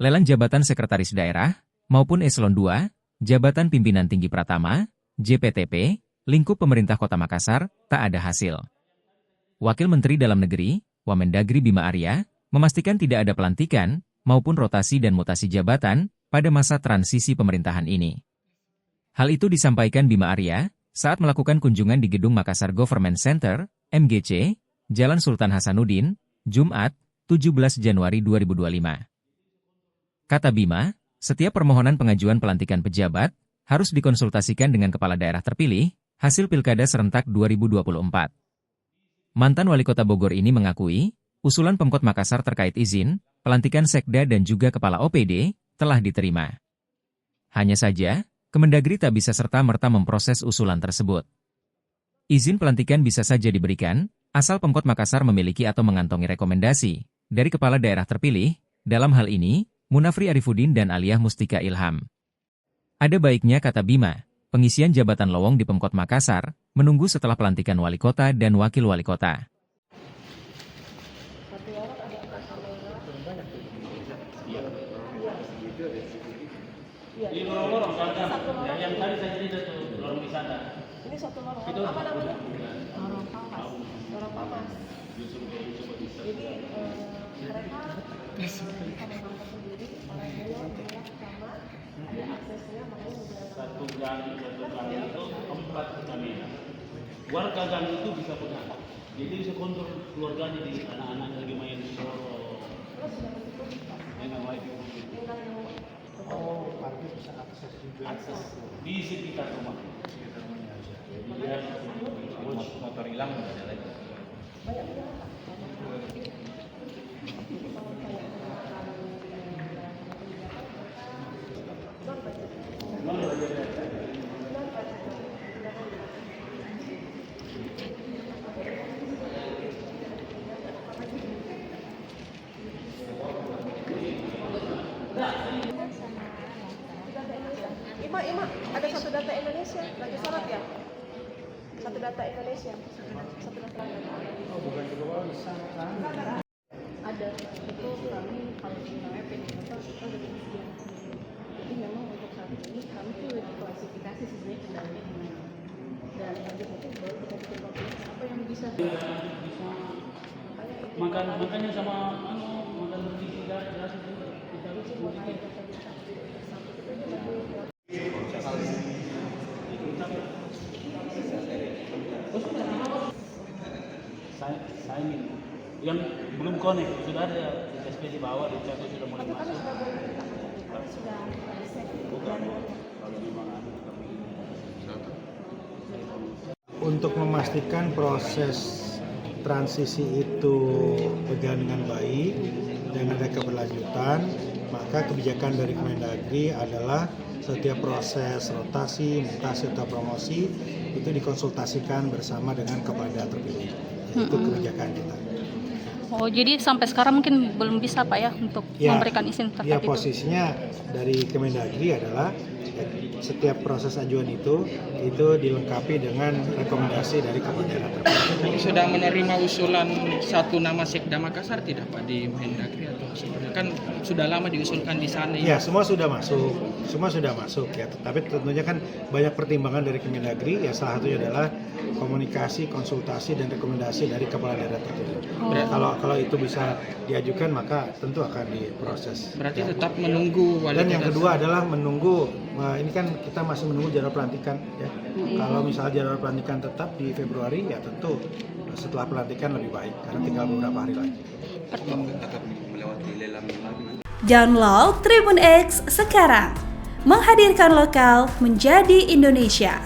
lelang jabatan sekretaris daerah, maupun eselon 2, jabatan pimpinan tinggi Pratama, JPTP, lingkup pemerintah Kota Makassar, tak ada hasil. Wakil Menteri Dalam Negeri, Wamendagri Bima Arya, memastikan tidak ada pelantikan, maupun rotasi dan mutasi jabatan, pada masa transisi pemerintahan ini. Hal itu disampaikan Bima Arya, saat melakukan kunjungan di Gedung Makassar Government Center, MGC, Jalan Sultan Hasanuddin, Jumat, 17 Januari 2025. Kata Bima, setiap permohonan pengajuan pelantikan pejabat harus dikonsultasikan dengan kepala daerah terpilih, hasil Pilkada serentak 2024. Mantan Wali Kota Bogor ini mengakui, usulan Pemkot Makassar terkait izin, pelantikan sekda dan juga kepala OPD, telah diterima. Hanya saja, Kemendagri tak bisa serta-merta memproses usulan tersebut. Izin pelantikan bisa saja diberikan, asal Pemkot Makassar memiliki atau mengantongi rekomendasi dari kepala daerah terpilih, dalam hal ini, Munafri Arifuddin dan Aliyah Mustika Ilham. Ada baiknya, kata Bima, pengisian jabatan lowong di Pemkot Makassar, menunggu setelah pelantikan wali kota dan wakil wali kota. Di lorong-lorong kan, yang tadi saya cerita tuh, lorong wisata. Ini satu lorong, Itu apa namanya? Lorong Pamas. Lorong Pamas. Jadi mereka memang sendiri orang luar melihat sama ada aksesnya, makanya satu gang itu empat kami. Warga gang itu bisa pegang. Jadi bisa kontrol keluarganya di anak-anak lagi main di lorong. Enak wifi. Oh, parkir bisa akses juga. Akses di sekitar rumah. Jadi dia motor hilang nggak ada lagi. Ima, ada satu data Indonesia, lagi syarat ya? Satu data Indonesia, satu data. Oh, bukan ke bawah bisa. Ada, itu kami kalau namanya PDM itu ada disediakan. Jadi memang untuk saat ini kami tuh lagi klasifikasi sebenarnya kendalanya di mana. Dan habis itu baru kita bikin populasi apa yang bisa. Makanya sama makan bergizi jelas itu kita harus sign yang belum connect sudah ada di bawah di chat sudah mulai masuk. Kami sudah set Bukan kalau memang ada Untuk memastikan proses transisi itu berjalan dengan baik dan ada keberlanjutan, maka kebijakan dari Kemendagri adalah setiap proses rotasi, mutasi atau promosi itu dikonsultasikan bersama dengan kepala daerah terpilih. Itu kebijakan kita. Oh, jadi sampai sekarang mungkin belum bisa Pak ya untuk memberikan izin terkait itu? Posisinya dari Kemendagri adalah setiap proses ajuan itu dilengkapi dengan rekomendasi dari kepala daerah terpilih. Sudah menerima usulan satu nama Sekda Makassar tidak Pak di Mendagri atau sebenarnya kan sudah lama diusulkan di sana? Ya, semua sudah masuk ya. Tapi tentunya kan banyak pertimbangan dari Kemendagri. Ya, salah satunya adalah komunikasi, konsultasi dan rekomendasi dari kepala daerah terpilih. Kalau itu bisa diajukan maka tentu akan diproses. Berarti tetap menunggu wali Dan yang kota. kedua adalah menunggu. Ini kan kita masih menunggu jadwal pelantikan ya. Kalau misalnya jadwal pelantikan tetap di Februari ya tentu setelah pelantikan lebih baik karena tinggal beberapa hari lagi. Download Tribun X sekarang, menghadirkan lokal menjadi Indonesia.